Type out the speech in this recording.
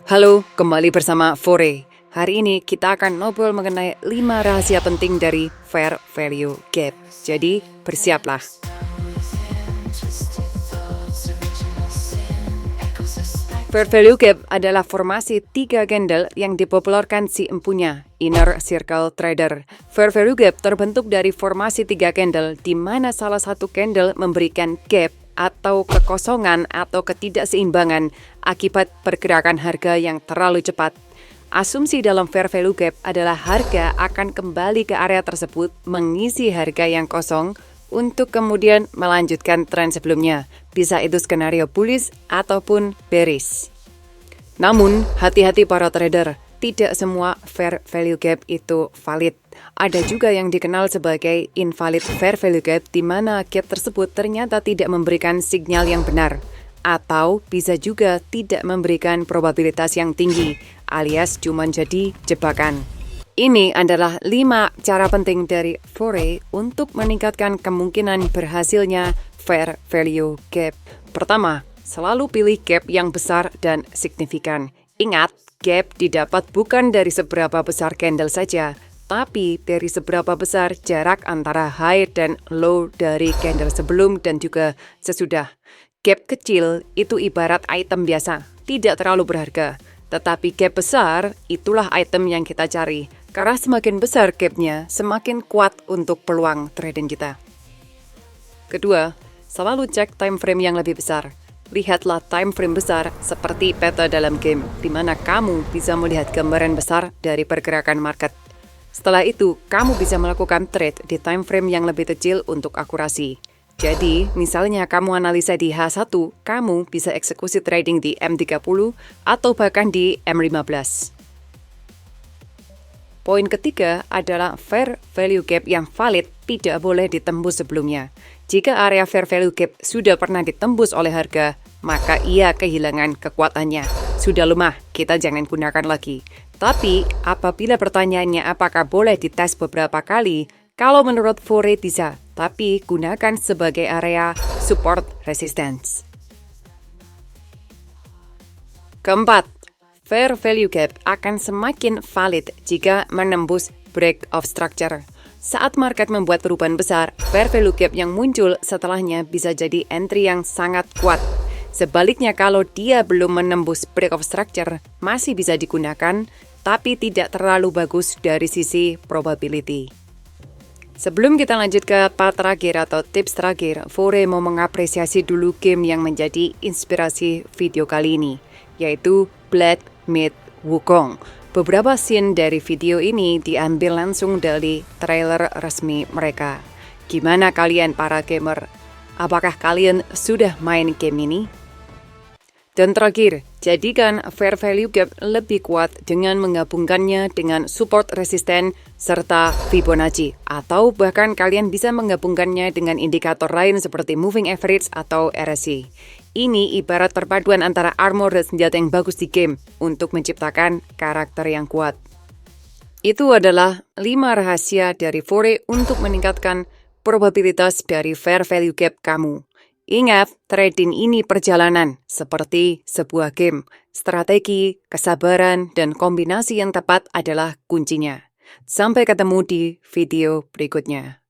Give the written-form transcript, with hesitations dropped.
Halo, kembali bersama Fore. Hari ini kita akan ngobrol mengenai 5 rahasia penting dari Fair Value Gap. Jadi, bersiaplah. Fair Value Gap adalah formasi 3 candle yang dipopulerkan si empunya, Inner Circle Trader. Fair Value Gap terbentuk dari formasi 3 candle di mana salah satu candle memberikan gap atau kekosongan atau ketidakseimbangan akibat pergerakan harga yang terlalu cepat. Asumsi dalam fair value gap adalah harga akan kembali ke area tersebut mengisi harga yang kosong untuk kemudian melanjutkan tren sebelumnya. Bisa itu skenario bullish ataupun bearish. Namun, hati-hati para trader, tidak semua fair value gap itu valid. Ada juga yang dikenal sebagai invalid fair value gap di mana gap tersebut ternyata tidak memberikan sinyal yang benar atau bisa juga tidak memberikan probabilitas yang tinggi alias cuma jadi jebakan. Ini adalah 5 cara penting dari Fore untuk meningkatkan kemungkinan berhasilnya fair value gap. Pertama, selalu pilih gap yang besar dan signifikan. Ingat, gap didapat bukan dari seberapa besar candle saja, tapi dari seberapa besar jarak antara high dan low dari candle sebelum dan juga sesudah. Gap kecil itu ibarat item biasa, tidak terlalu berharga. Tetapi gap besar, itulah item yang kita cari. Karena semakin besar gapnya, semakin kuat untuk peluang trading kita. Kedua, selalu cek time frame yang lebih besar. Lihatlah time frame besar seperti peta dalam game, di mana kamu bisa melihat gambaran besar dari pergerakan market. Setelah itu, kamu bisa melakukan trade di time frame yang lebih kecil untuk akurasi. Jadi, misalnya kamu analisa di H1, kamu bisa eksekusi trading di M30 atau bahkan di M15. Poin ketiga adalah fair value gap yang valid tidak boleh ditembus sebelumnya. Jika area fair value gap sudah pernah ditembus oleh harga, maka ia kehilangan kekuatannya. Sudah lemah, kita jangan gunakan lagi. Tapi, apabila pertanyaannya apakah boleh dites beberapa kali, kalau menurut Fore bisa, tapi gunakan sebagai area support resistance. Keempat, fair value gap akan semakin valid jika menembus break of structure. Saat market membuat perubahan besar, fair value gap yang muncul setelahnya bisa jadi entry yang sangat kuat. Sebaliknya kalau dia belum menembus break of structure, masih bisa digunakan, tapi tidak terlalu bagus dari sisi probability. Sebelum kita lanjut ke part terakhir atau tips terakhir, Fore mau mengapresiasi dulu game yang menjadi inspirasi video kali ini, yaitu Black Myth Wukong. Beberapa scene dari video ini diambil langsung dari trailer resmi mereka. Gimana kalian para gamer? Apakah kalian sudah main game ini? Dan terakhir, jadikan fair value gap lebih kuat dengan menggabungkannya dengan support resisten serta Fibonacci. Atau bahkan kalian bisa menggabungkannya dengan indikator lain seperti moving average atau RSI. Ini ibarat perpaduan antara armor dan senjata yang bagus di game untuk menciptakan karakter yang kuat. Itu adalah 5 rahasia dari Fore untuk meningkatkan probabilitas dari fair value gap kamu. Ingat, trading ini perjalanan seperti sebuah game. Strategi, kesabaran, dan kombinasi yang tepat adalah kuncinya. Sampai ketemu di video berikutnya.